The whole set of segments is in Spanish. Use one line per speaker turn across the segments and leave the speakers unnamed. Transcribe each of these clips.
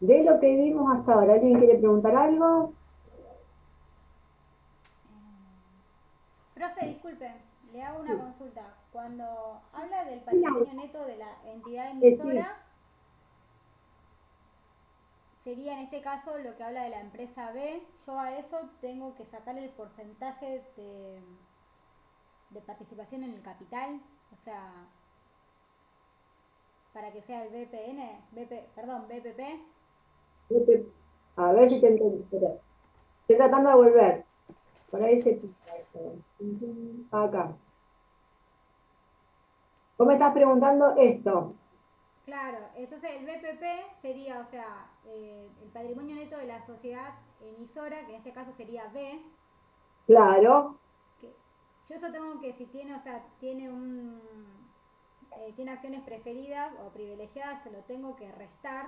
de lo que vimos hasta ahora. ¿Alguien quiere preguntar algo?
Profe, disculpe, le hago una
Sí.
consulta. Cuando habla del
Mira,
patrimonio neto de la entidad
sí,
emisora, sería en este caso lo que habla de la empresa B. Yo a eso tengo que sacar el porcentaje de participación en el capital, o sea, para que sea el BPN, perdón, BPP.
a ver si te entendí. Espera. Estoy tratando de volver. Por ahí se pica esto. Acá. Vos me estás preguntando esto.
Claro, entonces el BPP sería, o sea, el patrimonio neto de la sociedad emisora, que en este caso sería B,
Claro.
que yo eso tengo que, si tiene, o sea, tiene acciones preferidas o privilegiadas, se lo tengo que restar.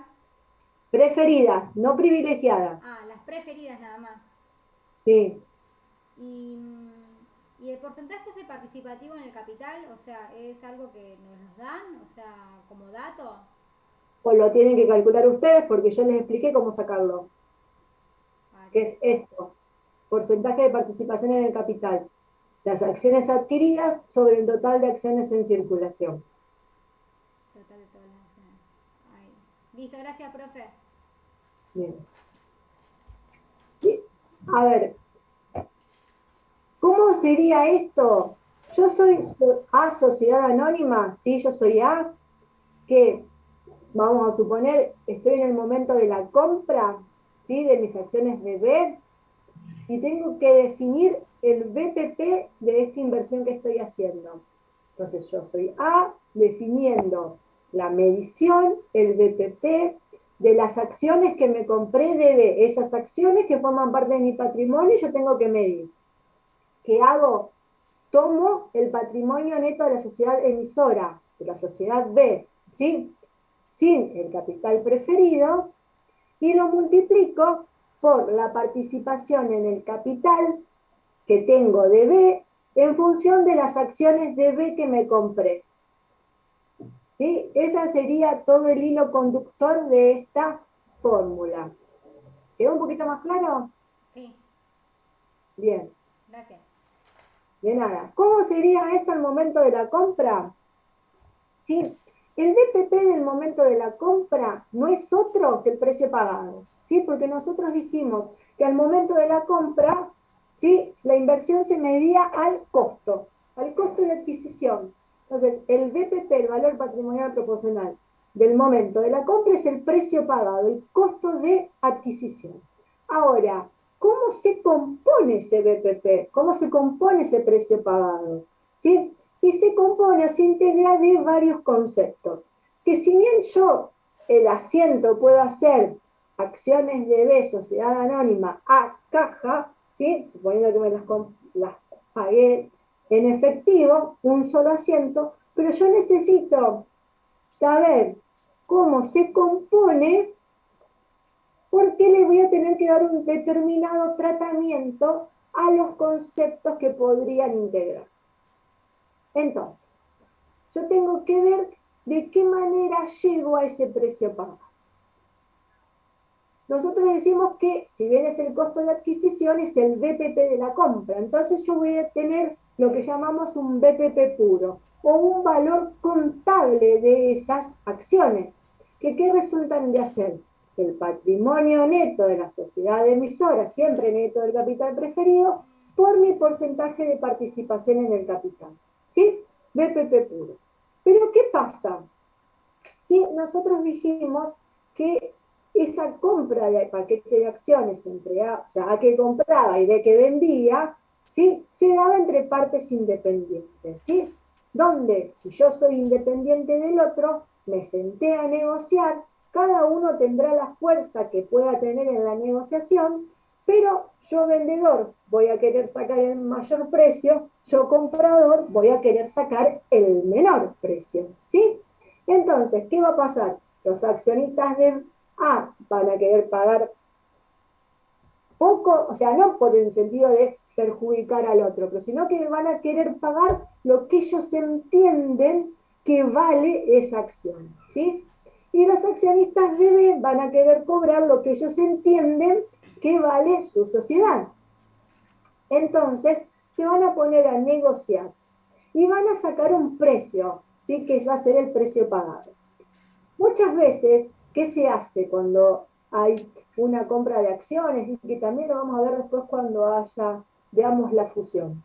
Preferidas, no privilegiadas.
Ah, las preferidas nada más.
Sí.
Y, y el porcentaje de participativo en el capital, o sea, es algo que nos dan, o sea, como dato.
Pues lo tienen que calcular ustedes porque yo les expliqué cómo sacarlo.
Ah,
Que es esto. Porcentaje de participación en el capital. Las acciones adquiridas sobre el total de acciones en circulación.
total de todas las acciones. Ahí. Listo, gracias, profe.
Bien. A ver, ¿cómo sería esto? Yo soy A, sociedad anónima, ¿sí? Yo soy A, que vamos a suponer, estoy en el momento de la compra, ¿sí? De mis acciones de B, y tengo que definir el BPP de esta inversión que estoy haciendo. Entonces yo soy A, definiendo la medición, el BPP, de las acciones que me compré de B, esas acciones que forman parte de mi patrimonio, yo tengo que medir. ¿Qué hago? Tomo el patrimonio neto de la sociedad emisora, de la sociedad B, ¿sí? Sin el capital preferido, y lo multiplico por la participación en el capital que tengo de B en función de las acciones de B que me compré. ¿Sí? Ese sería todo el hilo conductor de esta fórmula. ¿Quedó un poquito más claro?
Sí,
Bien,
gracias.
de nada. ¿Cómo sería esto al momento de la compra? ¿Sí? El BPP del momento de la compra no es otro que el precio pagado, ¿sí? Porque nosotros dijimos que al momento de la compra, ¿sí? La inversión se medía al costo de adquisición. Entonces, el BPP, el valor patrimonial proporcional del momento de la compra, es el precio pagado, el costo de adquisición. Ahora, ¿cómo se compone ese BPP? ¿Cómo se compone ese precio pagado? ¿Sí? Y se compone o se integra de varios conceptos. Que si bien yo el asiento puedo hacer acciones de B, sociedad anónima, a caja, ¿sí? Suponiendo que las pagué en efectivo, un solo asiento, pero yo necesito saber cómo se compone porque le voy a tener que dar un determinado tratamiento a los conceptos que podrían integrar. Entonces, yo tengo que ver de qué manera llego a ese precio pagado. Nosotros decimos que, si bien es el costo de adquisición, es el BPP de la compra. Entonces yo voy a tener lo que llamamos un BPP puro o un valor contable de esas acciones. ¿Qué resultan de hacer? El patrimonio neto de la sociedad emisora, siempre neto del capital preferido, por mi porcentaje de participación en el capital. ¿Sí? BPP puro. Pero ¿qué pasa? Que nosotros dijimos que esa compra de paquete de acciones entre A, o sea, A que compraba y B que vendía, ¿sí? Se daba entre partes independientes, ¿sí? Donde si yo soy independiente del otro, me senté a negociar, cada uno tendrá la fuerza que pueda tener en la negociación, pero yo vendedor voy a querer sacar el mayor precio, yo comprador voy a querer sacar el menor precio, ¿sí? Entonces, ¿qué va a pasar? Los accionistas de A van a querer pagar poco, o sea, no por el sentido de perjudicar al otro, pero sino que van a querer pagar lo que ellos entienden que vale esa acción, ¿sí? Y los accionistas de B van a querer cobrar lo que ellos entienden que vale su sociedad. Entonces, se van a poner a negociar y van a sacar un precio, ¿sí? Que va a ser el precio pagado. Muchas veces, ¿qué se hace cuando hay una compra de acciones? Y que también lo vamos a ver después cuando veamos la fusión.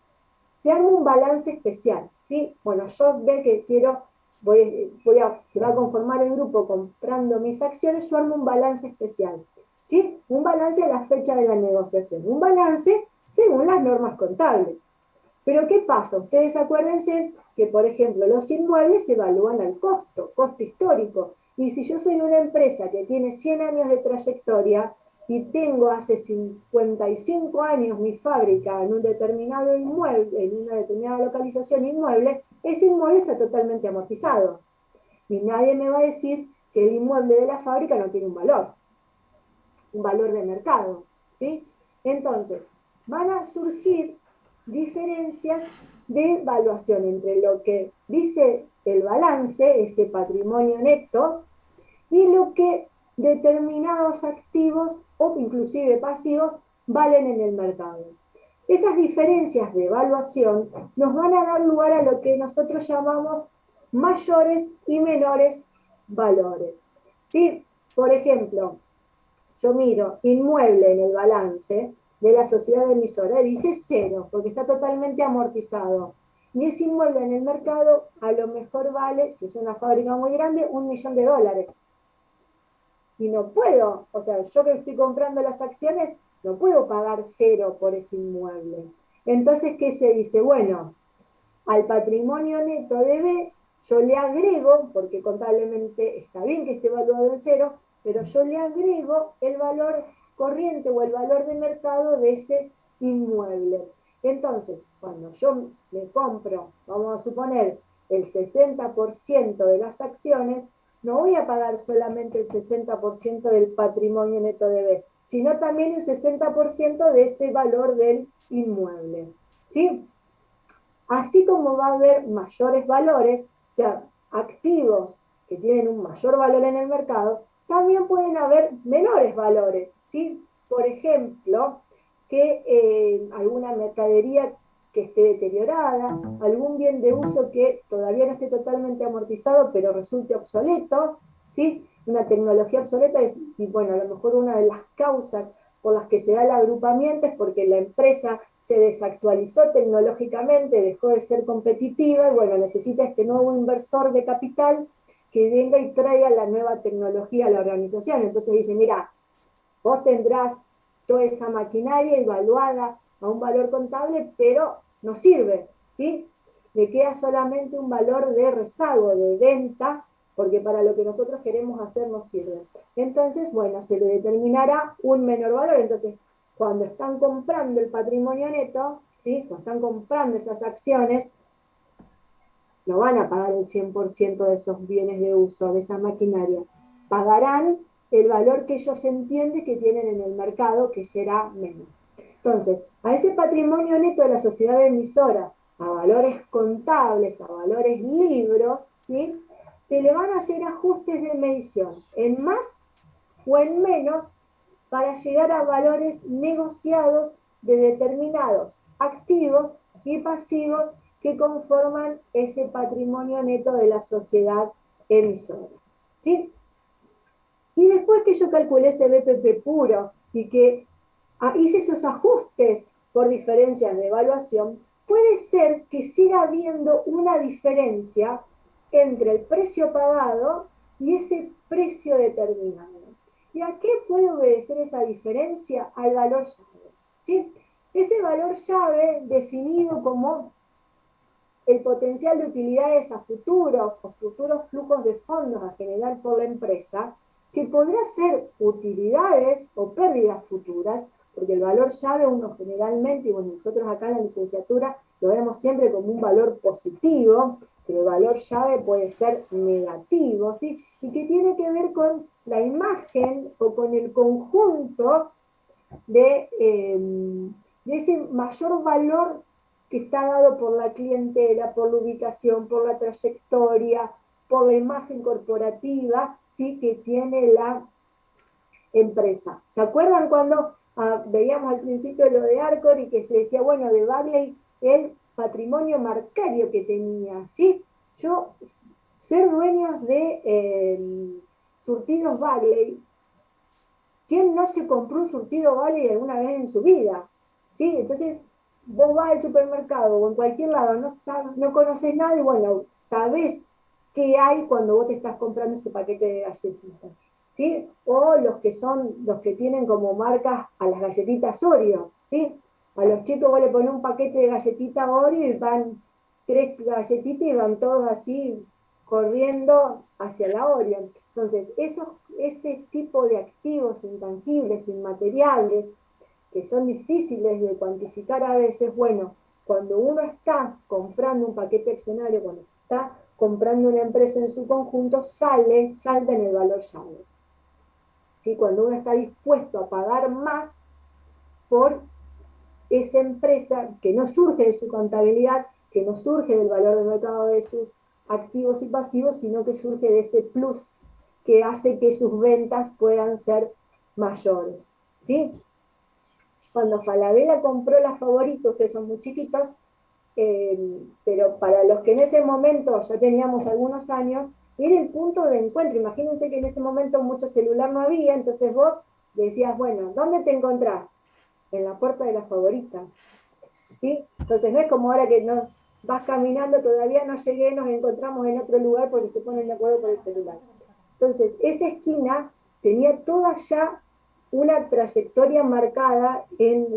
Se arma un balance especial, ¿sí? Bueno, yo ve que se va a conformar el grupo comprando mis acciones, yo armo un balance especial, ¿sí? Un balance a la fecha de la negociación, un balance según las normas contables. Pero ¿qué pasa? Ustedes acuérdense que, por ejemplo, los inmuebles se evalúan al costo histórico. Y si yo soy una empresa que tiene 100 años de trayectoria y tengo hace 55 años mi fábrica en un determinado inmueble, en una determinada localización inmueble, ese inmueble está totalmente amortizado. Y nadie me va a decir que el inmueble de la fábrica no tiene un valor de mercado, ¿sí? Entonces, van a surgir diferencias de evaluación entre lo que dice el balance, ese patrimonio neto, y lo que determinados activos o inclusive pasivos valen en el mercado. Esas diferencias de evaluación nos van a dar lugar a lo que nosotros llamamos mayores y menores valores. ¿Sí? Por ejemplo, yo miro inmueble en el balance de la sociedad emisora y dice cero, porque está totalmente amortizado. Y ese inmueble en el mercado a lo mejor vale, si es una fábrica muy grande, $1.000.000. Y no puedo, o sea, yo que estoy comprando las acciones, no puedo pagar cero por ese inmueble. Entonces, ¿qué se dice? Bueno, al patrimonio neto de B, yo le agrego, porque contablemente está bien que esté evaluado en cero, pero yo le agrego el valor corriente o el valor de mercado de ese inmueble. Entonces, cuando yo me compro, vamos a suponer, el 60% de las acciones, no voy a pagar solamente el 60% del patrimonio neto de B, sino también el 60% de ese valor del inmueble. ¿Sí? Así como va a haber mayores valores, o sea, activos que tienen un mayor valor en el mercado, también pueden haber menores valores, ¿sí? Por ejemplo, que alguna mercadería que esté deteriorada, algún bien de uso que todavía no esté totalmente amortizado, pero resulte obsoleto, ¿sí? Una tecnología obsoleta y bueno, a lo mejor una de las causas por las que se da el agrupamiento es porque la empresa se desactualizó tecnológicamente, dejó de ser competitiva y bueno, necesita este nuevo inversor de capital que venga y traiga la nueva tecnología a la organización. Entonces dice, mira, vos tendrás toda esa maquinaria evaluada a un valor contable, pero no sirve, ¿sí? Le queda solamente un valor de rezago, de venta, porque para lo que nosotros queremos hacer no sirve. Entonces, bueno, se le determinará un menor valor. Entonces, cuando están comprando el patrimonio neto, ¿sí? Cuando están comprando esas acciones, no van a pagar el 100% de esos bienes de uso, de esa maquinaria. Pagarán el valor que ellos entienden que tienen en el mercado, que será menos. Entonces, a ese patrimonio neto de la sociedad emisora, a valores contables, a valores libros, ¿sí? Se le van a hacer ajustes de medición en más o en menos para llegar a valores negociados de determinados activos y pasivos que conforman ese patrimonio neto de la sociedad emisora. ¿Sí? Y después que yo calculé ese BPP puro y que hice esos ajustes por diferencias de evaluación, puede ser que siga habiendo una diferencia entre el precio pagado y ese precio determinado. ¿Y a qué puede obedecer esa diferencia? Al valor llave. ¿Sí? Ese valor llave definido como el potencial de utilidades a futuros o futuros flujos de fondos a generar por la empresa, que podrá ser utilidades o pérdidas futuras, porque el valor llave uno generalmente, y bueno, nosotros acá en la licenciatura lo vemos siempre como un valor positivo, pero el valor llave puede ser negativo, ¿sí? Y que tiene que ver con la imagen o con el conjunto de ese mayor valor que está dado por la clientela, por la ubicación, por la trayectoria, por la imagen corporativa, ¿sí?, que tiene la empresa. ¿Se acuerdan cuando veíamos al principio lo de Arcor y que se decía, bueno, de Bagley, el patrimonio marcario que tenía, ¿sí? Yo, ser dueños de surtidos Bagley, ¿quién no se compró un surtido Bagley alguna vez en su vida? ¿Sí? Entonces, vos vas al supermercado o en cualquier lado, no conoces nada y bueno, sabés qué hay cuando vos te estás comprando ese paquete de galletitas. ¿Sí? O los que tienen como marcas a las galletitas Oreo, ¿sí? A los chicos vos le pones un paquete de galletitas Oreo y van 3 galletitas y van todos así corriendo hacia la Oreo. Entonces, ese tipo de activos intangibles, inmateriales, que son difíciles de cuantificar a veces, bueno, cuando uno está comprando un paquete accionario, cuando se está comprando una empresa en su conjunto, salta en el valor llave. ¿Sí? Cuando uno está dispuesto a pagar más por esa empresa que no surge de su contabilidad, que no surge del valor de mercado de sus activos y pasivos, sino que surge de ese plus que hace que sus ventas puedan ser mayores. ¿Sí? Cuando Falabella compró las favoritos, que son muy chiquitos, pero para los que en ese momento ya teníamos algunos años, era el punto de encuentro. Imagínense que en ese momento mucho celular no había, entonces vos decías, bueno, ¿dónde te encontrás? En la puerta de la favorita. ¿Sí? Entonces no es como ahora que no, vas caminando, todavía no llegué, nos encontramos en otro lugar porque se ponen de acuerdo por el celular. Entonces, esa esquina tenía toda ya una trayectoria marcada en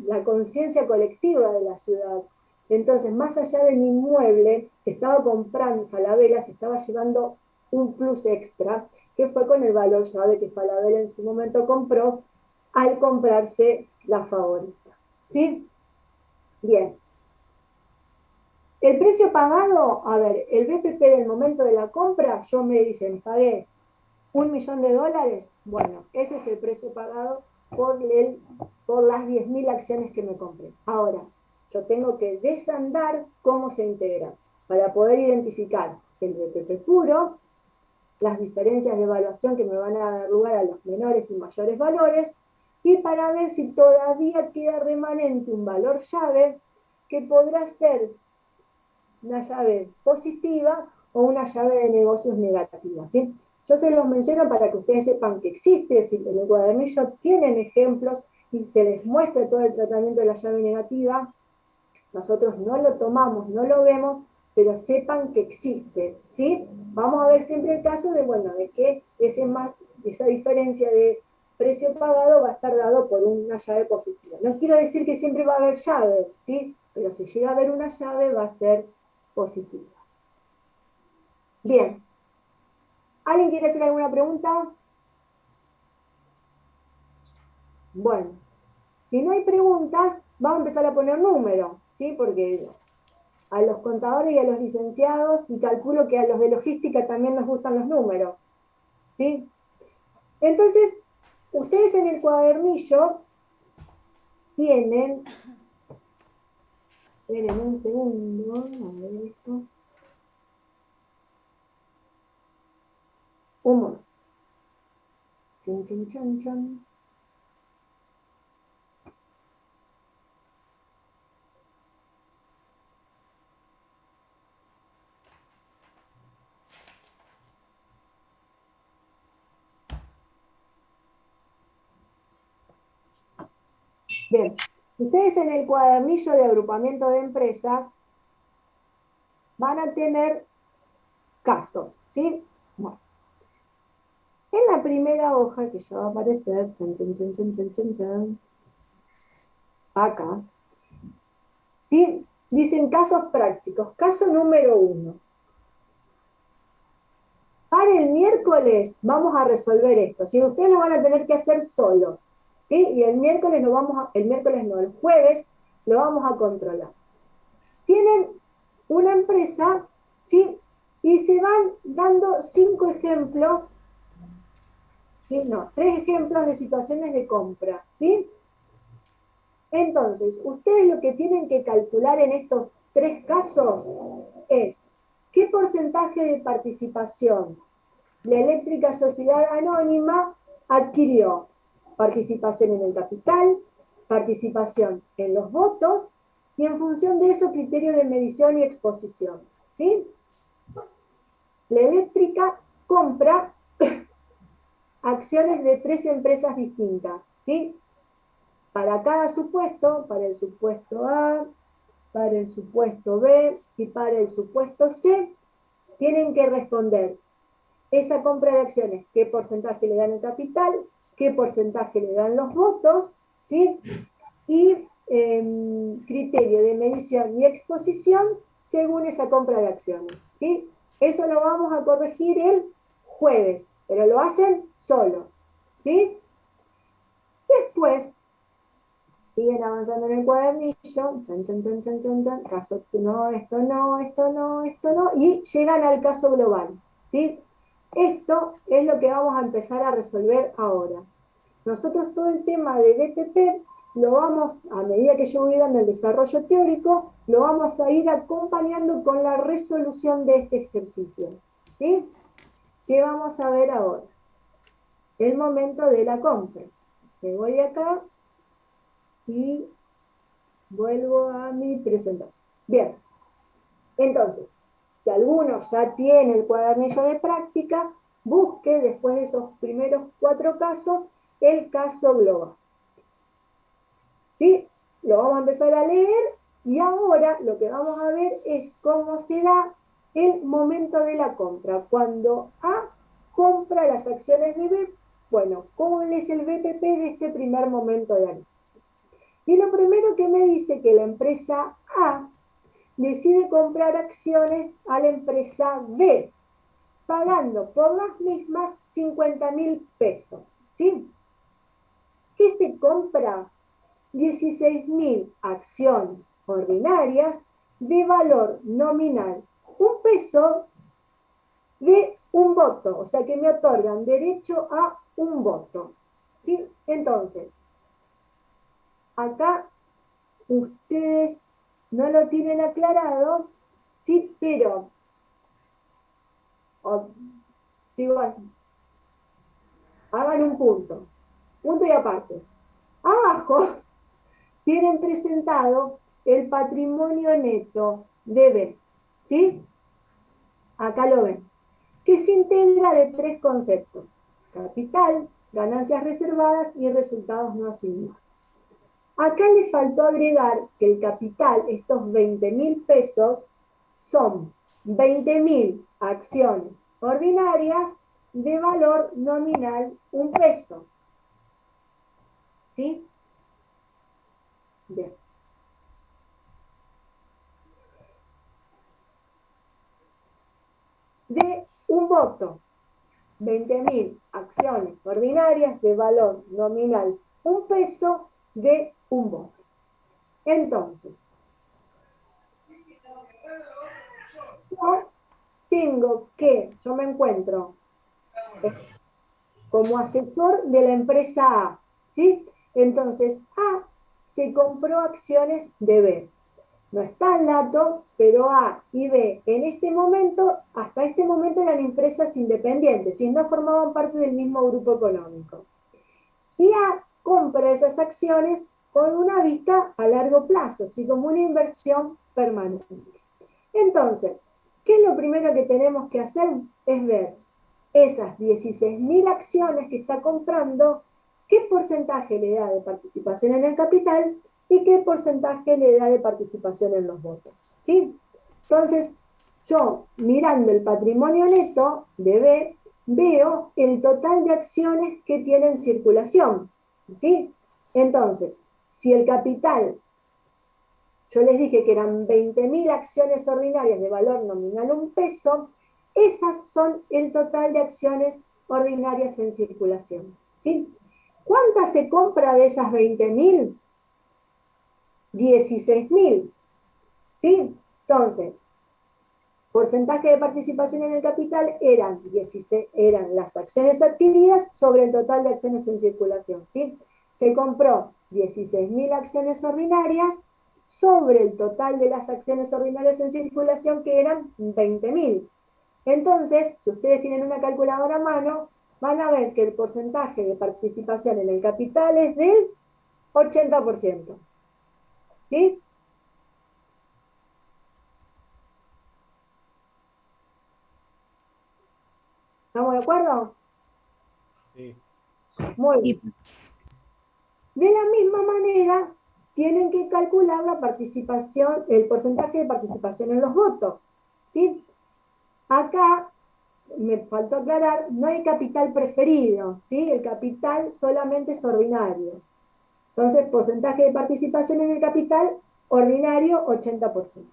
la conciencia colectiva de la ciudad. Entonces, más allá del inmueble, se estaba comprando, Falabella se estaba llevando un plus extra, que fue con el valor llave que Falabella en su momento compró al comprarse la favorita. ¿Sí? Bien. El precio pagado, a ver, el BPP del momento de la compra, yo me dicen, pagué $1.000.000, bueno, ese es el precio pagado por las 10.000 acciones que me compré. Ahora, yo tengo que desandar cómo se integra para poder identificar el BPP puro, las diferencias de evaluación que me van a dar lugar a los menores y mayores valores, y para ver si todavía queda remanente un valor llave que podrá ser una llave positiva o una llave de negocios negativa. ¿Sí? Yo se los menciono para que ustedes sepan que existe, es decir, en el cuadernillo tienen ejemplos y se les muestra todo el tratamiento de la llave negativa. Nosotros no lo tomamos, no lo vemos, pero sepan que existe. ¿Sí? Vamos a ver siempre el caso de, bueno, de que esa diferencia de precio pagado va a estar dado por una llave positiva. No quiero decir que siempre va a haber llave, ¿sí? Pero si llega a haber una llave va a ser positiva. Bien. ¿Alguien quiere hacer alguna pregunta? Bueno, si no hay preguntas, vamos a empezar a poner números, ¿sí? Porque a los contadores y a los licenciados, y calculo que a los de logística también nos gustan los números, ¿sí? Entonces, ustedes en el cuadernillo tienen, esperen un segundo, a ver esto, un momento. Chin, chin, chan, chan. Bien, ustedes en el cuadernillo de agrupamiento de empresas van a tener casos, ¿sí? Bueno, en la primera hoja que ya va a aparecer, chan, chan, chan, chan, chan, chan, chan, acá, ¿sí? Dicen casos prácticos. Caso número 1. Para el miércoles vamos a resolver esto. ¿Sí? Ustedes lo van a tener que hacer solos. ¿Sí? Y el miércoles el jueves lo vamos a controlar. Tienen una empresa, ¿sí? Y se van dando 5 ejemplos, ¿sí? No, 3 ejemplos de situaciones de compra, ¿sí? Entonces, ustedes lo que tienen que calcular en estos 3 casos es ¿qué porcentaje de participación la Eléctrica Sociedad Anónima adquirió? Participación en el capital, participación en los votos, y en función de eso, criterio de medición y exposición. ¿Sí? La eléctrica compra acciones de 3 empresas distintas. ¿Sí? Para cada supuesto, para el supuesto A, para el supuesto B y para el supuesto C, tienen que responder esa compra de acciones, qué porcentaje le dan el capital, qué porcentaje le dan los votos, ¿sí? Y criterio de medición y exposición según esa compra de acciones, ¿sí? Eso lo vamos a corregir el jueves, pero lo hacen solos, ¿sí? Después siguen avanzando en el cuadernillo, chan, chan, chan, chan, chan, chan, caso no, esto no, esto no, esto no, y llegan al caso global, ¿sí? Esto es lo que vamos a empezar a resolver ahora. Nosotros todo el tema de BPP lo vamos, a medida que yo voy dando el desarrollo teórico, lo vamos a ir acompañando con la resolución de este ejercicio, ¿sí? ¿Qué vamos a ver ahora? El momento de la compra. Me voy acá y vuelvo a mi presentación. Bien, entonces, si alguno ya tiene el cuadernillo de práctica, busque después de esos primeros 4 casos el caso global. ¿Sí? Lo vamos a empezar a leer y ahora lo que vamos a ver es cómo se da el momento de la compra. Cuando A compra las acciones de B, bueno, ¿cómo es el BPP de este primer momento de análisis? Y lo primero que me dice que la empresa A decide comprar acciones a la empresa B, pagando por las mismas 50.000 pesos. ¿Sí? ¿Qué se compra? 16.000 acciones ordinarias de valor nominal 1 peso de un voto, o sea que me otorgan derecho a un voto. ¿Sí? Entonces, acá ustedes no lo tienen aclarado, ¿sí? Pero, sigo así, hagan un punto y aparte. Abajo tienen presentado el patrimonio neto de B, ¿sí? Acá lo ven, que se integra de 3 conceptos: capital, ganancias reservadas y resultados no asignados. Acá le faltó agregar que el capital, estos 20.000 pesos, son 20.000 acciones ordinarias de valor nominal 1 peso. ¿Sí? Bien. De un voto, 20.000 acciones ordinarias de valor nominal 1 peso de un voto. Entonces, yo me encuentro como asesor de la empresa A, ¿sí? Entonces, A se compró acciones de B. No está el dato, pero A y B en este momento, hasta este momento eran empresas independientes, y no formaban parte del mismo grupo económico. Y A compra esas acciones con una vista a largo plazo, así como una inversión permanente. Entonces, ¿qué es lo primero que tenemos que hacer? Es ver esas 16.000 acciones que está comprando, qué porcentaje le da de participación en el capital y qué porcentaje le da de participación en los votos. ¿Sí? Entonces, yo mirando el patrimonio neto de B, veo el total de acciones que tiene en circulación. ¿Sí? Entonces, si el capital, yo les dije que eran 20.000 acciones ordinarias de valor nominal 1 peso, esas son el total de acciones ordinarias en circulación. ¿Sí? ¿Cuántas se compra de esas 20.000? 16.000. ¿Sí? Entonces, porcentaje de participación en el capital eran las acciones adquiridas sobre el total de acciones en circulación. ¿Sí? Se compró 16.000 acciones ordinarias sobre el total de las acciones ordinarias en circulación, que eran 20.000. Entonces, si ustedes tienen una calculadora a mano, van a ver que el porcentaje de participación en el capital es del 80%. ¿Sí? ¿Estamos de acuerdo?
Sí.
Muy
Sí.
bien. De la misma manera, tienen que calcular la participación, el porcentaje de participación en los votos. ¿Sí? Acá, me faltó aclarar, no hay capital preferido, ¿sí? El capital solamente es ordinario. Entonces, porcentaje de participación en el capital, ordinario, 80%.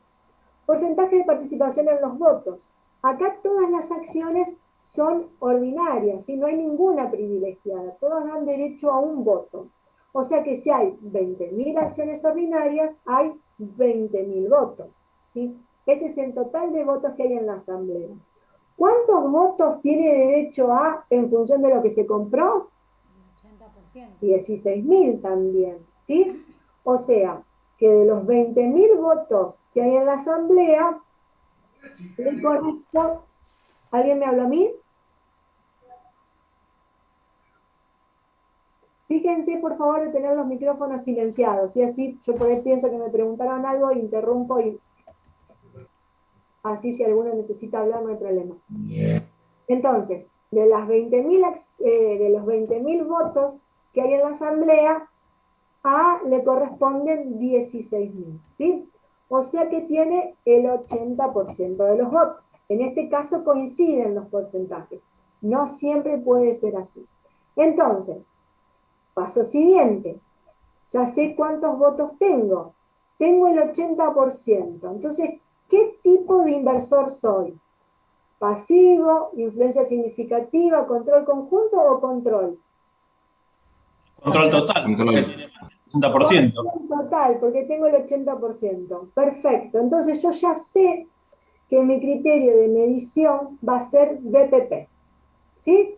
Porcentaje de participación en los votos. Acá todas las acciones son ordinarias, ¿sí? No hay ninguna privilegiada, todas dan derecho a un voto. O sea que si hay 20.000 acciones ordinarias, hay 20.000 votos, ¿sí? Ese es el total de votos que hay en la asamblea. ¿Cuántos votos tiene derecho a en función de lo que se compró?
80%.
16.000 también, ¿sí? O sea, que de los 20.000 votos que hay en la asamblea, le corresponde... ¿Alguien me habla a mí? Fíjense, por favor, de tener los micrófonos silenciados, y así yo por ahí pienso que me preguntaron algo, interrumpo y así si alguno necesita hablar no hay problema. Entonces, de los 20.000 votos que hay en la asamblea, a le corresponden 16.000, ¿sí? O sea que tiene el 80% de los votos. En este caso coinciden los porcentajes. No siempre puede ser así. Entonces, paso siguiente. Ya sé cuántos votos tengo. Tengo el 80%. Entonces, ¿qué tipo de inversor soy? ¿Pasivo, influencia significativa, control conjunto o control?
Control total.
Control.
Tiene más del 60%.
Total, porque tengo el 80%. Perfecto. Entonces yo ya sé que mi criterio de medición va a ser BPP. ¿Sí?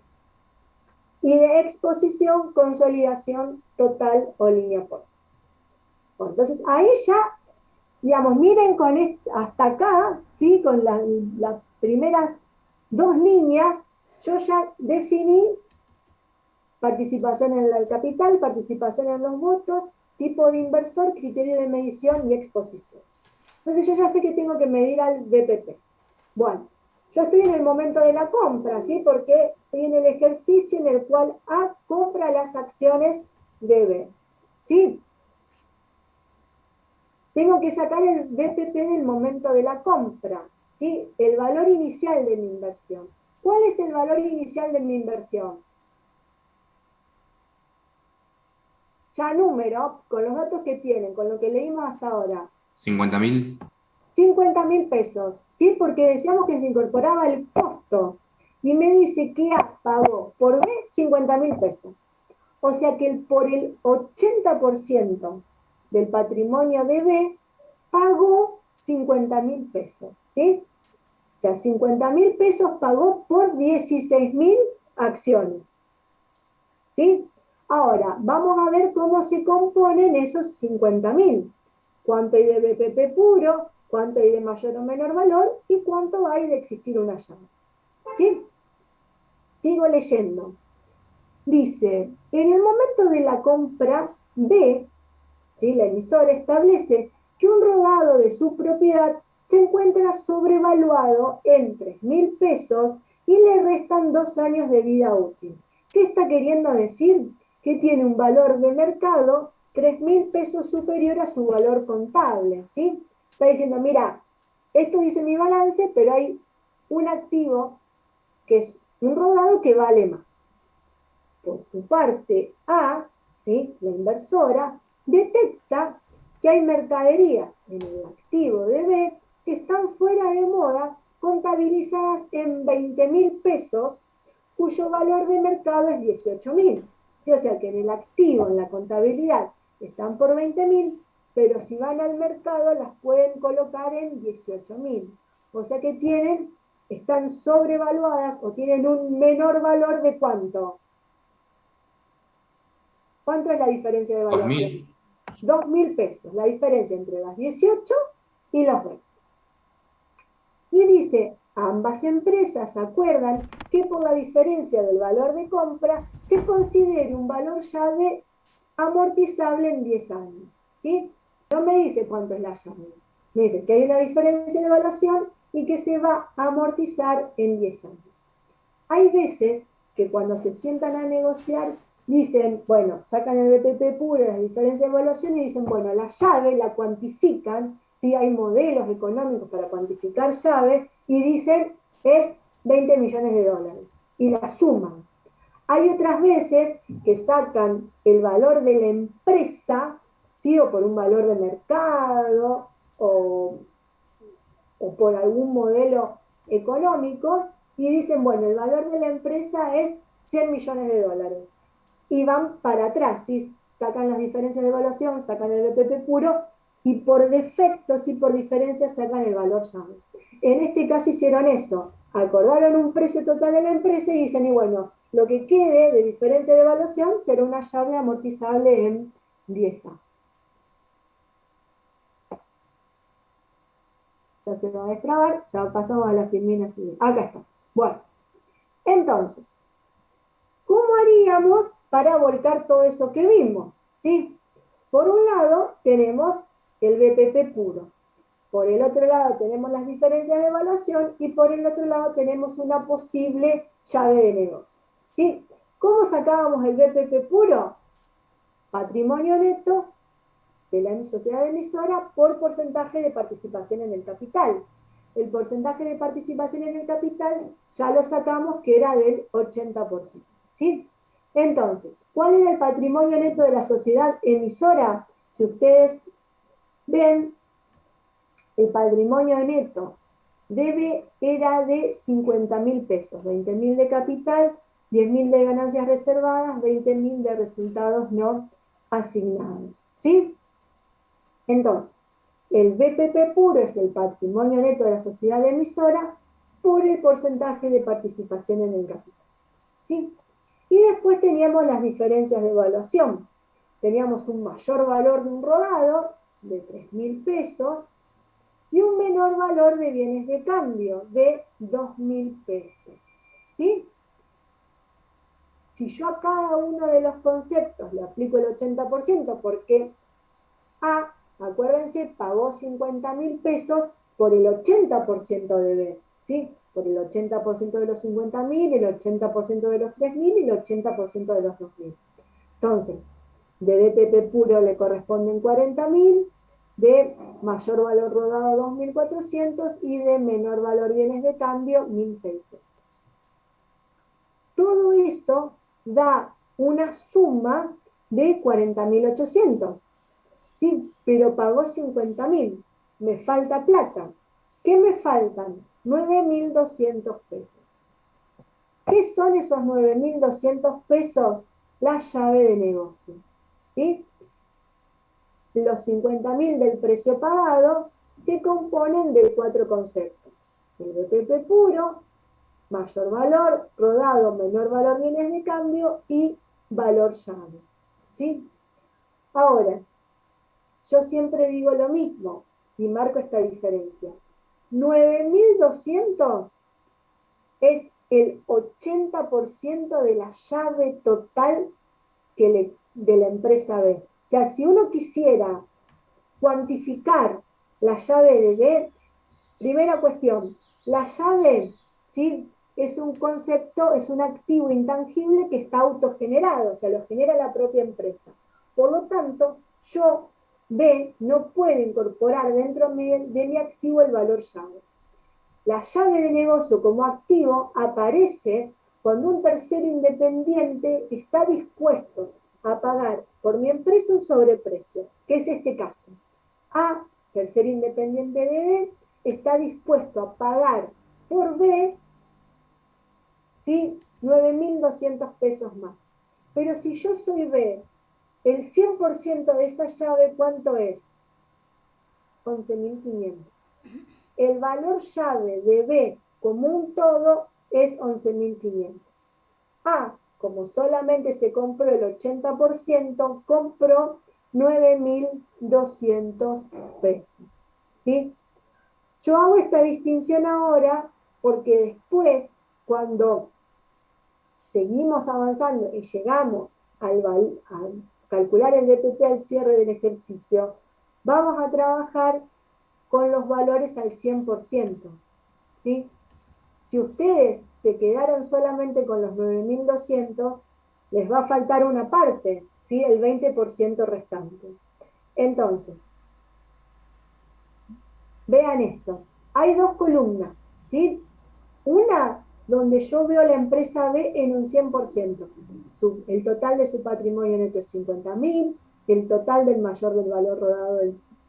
Y de exposición, consolidación total o línea por. Entonces ahí ya, digamos, miren con hasta acá, ¿sí? Con las primeras dos líneas, yo ya definí participación en el capital, participación en los votos, tipo de inversor, criterio de medición y exposición. Entonces yo ya sé que tengo que medir al BPP. Bueno, yo estoy en el momento de la compra, ¿sí? Porque estoy en el ejercicio en el cual A compra las acciones de B, ¿sí? Tengo que sacar el BPP del momento de la compra, ¿sí? El valor inicial de mi inversión. ¿Cuál es el valor inicial de mi inversión? Ya número, con los datos que tienen, con lo que leímos hasta ahora.
50.000.
50.000 pesos, ¿sí? Porque decíamos que se incorporaba el costo. Y me dice que A pagó por B 50.000 pesos. O sea que por el 80% del patrimonio de B pagó 50.000 pesos, ¿sí? O sea, 50.000 pesos pagó por 16.000 acciones, ¿sí? Ahora, vamos a ver cómo se componen esos 50.000. Cuánto hay de BPP puro, cuánto hay de mayor o menor valor y cuánto hay de existir una llave. ¿Sí? Sigo leyendo. Dice, en el momento de la compra B, ¿sí? La emisora establece que un rodado de su propiedad se encuentra sobrevaluado en 3.000 pesos y le restan 2 años de vida útil. ¿Qué está queriendo decir? Que tiene un valor de mercado 3.000 pesos superior a su valor contable, ¿sí? Está diciendo, mira, esto dice mi balance, pero hay un activo que es un rodado que vale más. Por su parte, A, ¿sí? La inversora, detecta que hay mercaderías en el activo de B que están fuera de moda, contabilizadas en 20.000 pesos, cuyo valor de mercado es 18.000. ¿Sí? O sea que en el activo, en la contabilidad, están por 20.000, pero si van al mercado las pueden colocar en 18.000. O sea que están sobrevaluadas o tienen un menor valor de ¿cuánto? ¿Cuánto es la diferencia de evaluación?
2.000.
2.000 pesos, la diferencia entre las 18 y los 20. Y dice, ambas empresas acuerdan que por la diferencia del valor de compra se considere un valor llave amortizable en 10 años. ¿Sí? No me dice cuánto es la llave. Me dice que hay una diferencia de evaluación y que se va a amortizar en 10 años. Hay veces que cuando se sientan a negociar dicen, bueno, sacan el BPP puro, la diferencia de evaluación y dicen, bueno, la llave la cuantifican, ¿sí? Hay modelos económicos para cuantificar llaves y dicen, es 20 millones de dólares y la suman. Hay otras veces que sacan el valor de la empresa, ¿sí? O por un valor de mercado o por algún modelo económico y dicen, bueno, el valor de la empresa es 100 millones de dólares. Y van para atrás, ¿sí? Sacan las diferencias de evaluación, sacan el BPP puro y por defecto, sí, por diferencia, sacan el valor llave. En este caso hicieron eso, acordaron un precio total de la empresa y dicen, y bueno, lo que quede de diferencia de evaluación será una llave amortizable en 10 años. Ya se va a destrabar, ya pasamos a la filmina siguiente. Acá estamos. Bueno, entonces, ¿cómo haríamos para volcar todo eso que vimos? ¿Sí? Por un lado tenemos el BPP puro, por el otro lado tenemos las diferencias de evaluación y por el otro lado tenemos una posible llave de negocios. ¿Sí? ¿Cómo sacábamos el BPP puro? Patrimonio neto de la sociedad emisora por porcentaje de participación en el capital. El porcentaje de participación en el capital ya lo sacamos que era del 80%. ¿Sí? Entonces, ¿cuál era el patrimonio neto de la sociedad emisora? Si ustedes ven, el patrimonio neto era de 50.000 pesos, 20.000 de capital, 10.000 de ganancias reservadas, 20.000 de resultados no asignados. ¿Sí? Entonces, el BPP puro es el patrimonio neto de la sociedad emisora por el porcentaje de participación en el capital. ¿Sí? Y después teníamos las diferencias de evaluación. Teníamos un mayor valor de un rodado de 3.000 pesos y un menor valor de bienes de cambio de 2.000 pesos. ¿Sí? Si yo a cada uno de los conceptos le aplico el 80%, porque A, acuérdense, pagó 50.000 pesos por el 80% de B, ¿sí? Por el 80% de los 50.000, el 80% de los 3.000 y el 80% de los 2.000. Entonces, de BPP puro le corresponden 40.000, de mayor valor rodado 2.400 y de menor valor bienes de cambio 1.600. Todo eso da una suma de 40.800. Sí, pero pagó 50.000. Me falta plata. ¿Qué me faltan? 9.200 pesos. ¿Qué son esos 9.200 pesos? La llave de negocio. ¿Sí? Los 50.000 del precio pagado se componen de 4 conceptos. El BPP puro, mayor valor, rodado, menor valor bienes de cambio y valor llave. ¿Sí? Ahora, yo siempre digo lo mismo y marco esta diferencia. 9.200 es el 80% de la llave total de la empresa B. O sea, si uno quisiera cuantificar la llave de B, primera cuestión, la llave, ¿sí? Es un concepto, es un activo intangible que está autogenerado, o sea, lo genera la propia empresa. Por lo tanto, yo, B, no puedo incorporar dentro de mi activo el valor llave. La llave de negocio como activo aparece cuando un tercero independiente está dispuesto a pagar por mi empresa un sobreprecio, que es este caso. A, tercero independiente de B, está dispuesto a pagar por B, ¿sí? 9.200 pesos más. Pero si yo soy B, el 100% de esa llave, ¿cuánto es? 11.500. El valor llave de B como un todo es 11.500. A, como solamente se compró el 80%, compró 9.200 pesos. ¿Sí? Yo hago esta distinción ahora porque después, cuando seguimos avanzando y llegamos a calcular el DPP al cierre del ejercicio, vamos a trabajar con los valores al 100%. ¿Sí? Si ustedes se quedaron solamente con los 9.200, les va a faltar una parte, ¿sí? El 20% restante. Entonces, vean esto. Hay dos columnas, ¿sí? Una donde yo veo a la empresa B en un 100%. El total de su patrimonio neto es 50.000, el total del mayor del valor rodado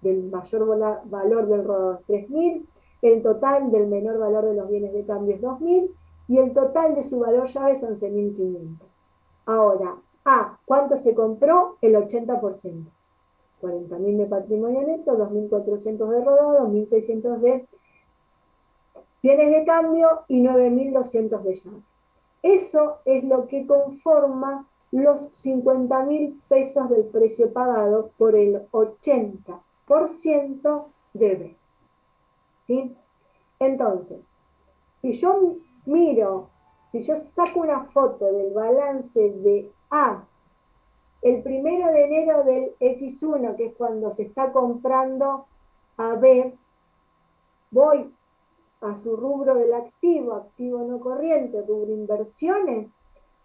del mayor valor del rodado es 3.000, el total del menor valor de los bienes de cambio es 2.000 y el total de su valor llave es 11.500. Ahora, A, ¿cuánto se compró? El 80%. 40.000 de patrimonio neto, 2.400 de rodado, 1.600 de bienes de cambio y 9.200 de llave. Eso es lo que conforma los 50.000 pesos del precio pagado por el 80% de B. ¿Sí? Entonces, si yo miro, si yo saco una foto del balance de A el 1 de enero del X1, que es cuando se está comprando a B, voy a su rubro del activo, activo no corriente, rubro inversiones,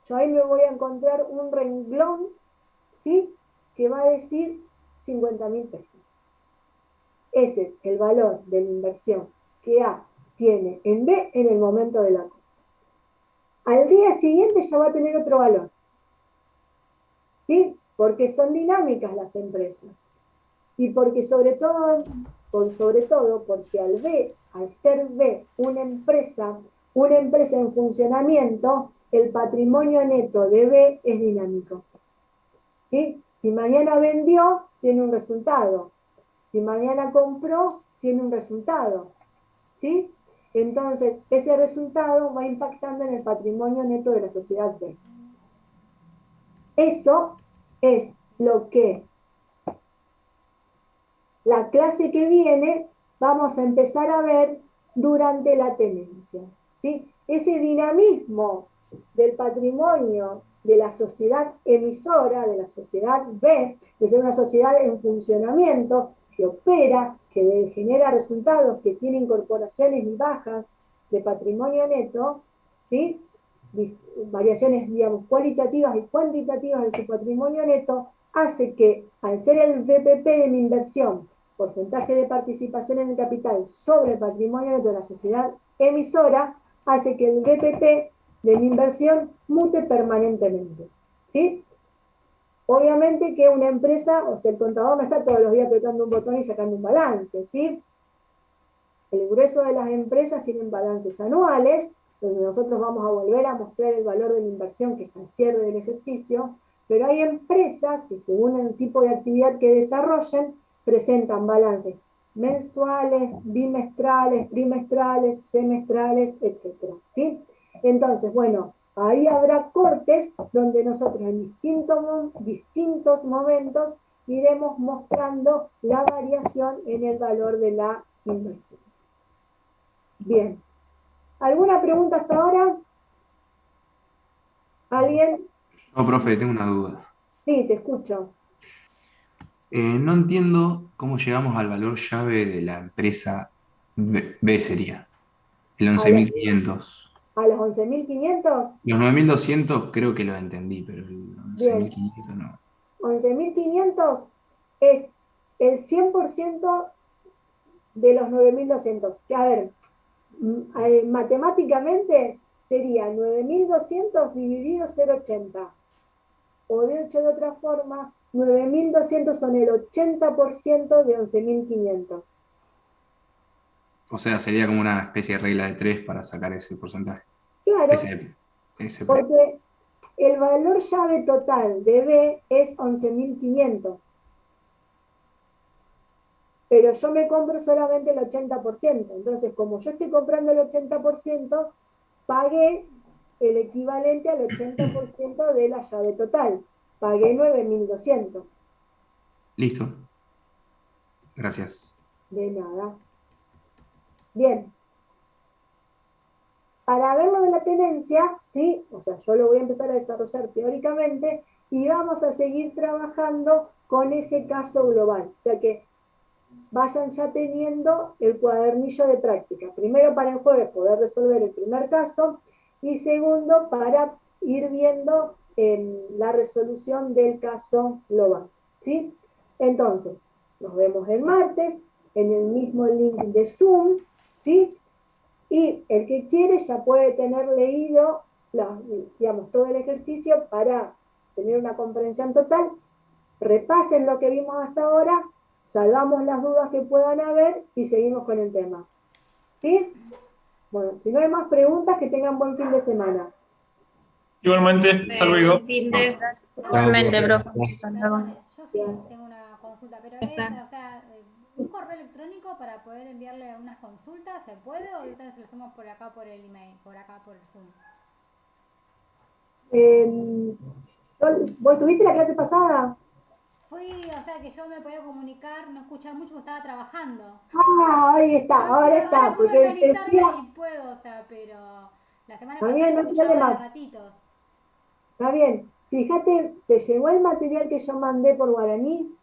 yo ahí me voy a encontrar un renglón, ¿sí? Que va a decir 50.000 pesos. Ese es el valor de la inversión que A tiene en B en el momento de la compra. Al día siguiente ya va a tener otro valor, ¿sí? Porque son dinámicas las empresas. Y porque sobre todo, porque al ser B una empresa en funcionamiento, el patrimonio neto de B es dinámico. ¿Sí? Si mañana vendió, tiene un resultado. Si mañana compró, tiene un resultado. ¿Sí? Entonces, ese resultado va impactando en el patrimonio neto de la sociedad B. Eso es lo que la clase que viene vamos a empezar a ver durante la tenencia. ¿Sí? Ese dinamismo del patrimonio de la sociedad emisora, de la sociedad B, de ser una sociedad en funcionamiento, que opera, que genera resultados, que tiene incorporaciones y bajas de patrimonio neto, ¿sí? Variaciones, digamos, cualitativas y cuantitativas de su patrimonio neto, hace que, al ser el VPP de la inversión, porcentaje de participación en el capital sobre el patrimonio neto de la sociedad emisora, hace que el VPP de la inversión mute permanentemente. ¿Sí? Obviamente que una empresa, o sea, el contador no está todos los días apretando un botón y sacando un balance, ¿sí? El grueso de las empresas tienen balances anuales, donde nosotros vamos a volver a mostrar el valor de la inversión, que es al cierre del ejercicio, pero hay empresas que según el tipo de actividad que desarrollen, presentan balances mensuales, bimestrales, trimestrales, semestrales, etc. ¿Sí? Entonces, bueno, ahí habrá cortes donde nosotros en distintos momentos iremos mostrando la variación en el valor de la inversión. Bien. ¿Alguna pregunta hasta ahora? ¿Alguien?
No, profe, tengo una duda.
Sí, te escucho.
No entiendo cómo llegamos al valor llave de la empresa B sería, el
¿A, lo-
11.500.
a los 11.500?
Los 9.200 creo que lo entendí, pero el once mil
Bien.
quinientos no.
11.500 es el 100% de los 9.200. A ver, matemáticamente sería 9.200 dividido 0,80. O dicho de otra forma, 9.200 son el 80% de 11.500.
O sea, sería como una especie de regla de tres para sacar ese porcentaje.
Claro,
Ese.
porque el valor llave total de B es 11.500, pero yo me compro solamente el 80%. Entonces, como yo estoy comprando el 80%, pagué el equivalente al 80% de la llave total. Pagué 9.200.
Listo. Gracias.
De nada. Bien. Para ver lo de la tenencia, ¿sí? O sea, yo lo voy a empezar a desarrollar teóricamente y vamos a seguir trabajando con ese caso global. O sea que vayan ya teniendo el cuadernillo de práctica. Primero para el jueves poder resolver el primer caso y segundo para ir viendo la resolución del caso global. ¿Sí? Entonces, nos vemos el martes en el mismo link de Zoom, ¿sí? Y el que quiere ya puede tener leído digamos, todo el ejercicio para tener una comprensión total. Repasen lo que vimos hasta ahora, salvamos las dudas que puedan haber y seguimos con el tema. ¿Sí? Bueno, si no hay más preguntas, que tengan buen fin de semana.
Igualmente, hasta luego.
Buen fin de...
Chao,
Igualmente,
profe.
profe. Hasta luego.
Perdone, yo sí tengo una consulta, pero es, o sea, un correo electrónico para poder enviarle unas consultas, ¿se puede? ¿O ahorita se lo hacemos por acá por el email, por acá por el Zoom?
¿Vos tuviste la clase pasada?
Fui, o sea, que yo me podía comunicar, no escuchar mucho porque estaba trabajando.
Ah, ahí está,
Yo
ahora
ahora
está,
pude
porque
organizarme
decía,
y puedo, o sea, pero la semana
está
pasada
bien, no hay
escuchaba de
problema,
ratitos.
está bien. Fíjate, ¿te llegó el material que yo mandé por guaraní?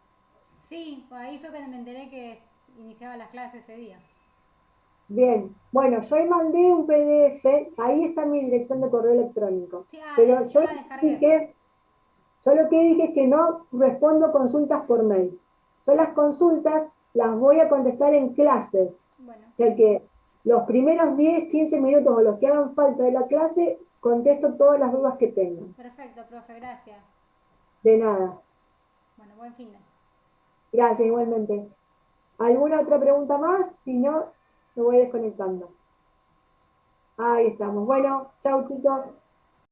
Sí, pues ahí fue cuando me enteré que iniciaba las clases ese día.
Bien, bueno, yo ahí mandé un PDF, ahí está mi dirección de correo electrónico,
Sí,
pero
yo la descargué.
yo lo que dije es que no respondo consultas por mail. Yo las consultas las voy a contestar en clases,
Bueno,
o sea que los primeros 10, 15 minutos o los que hagan falta de la clase, contesto todas las dudas que tengan.
perfecto, profe, gracias.
De nada.
Bueno, buen fin de.
Gracias, igualmente. ¿Alguna otra pregunta más? Si no, me voy desconectando. Ahí estamos. Bueno, chau chicos.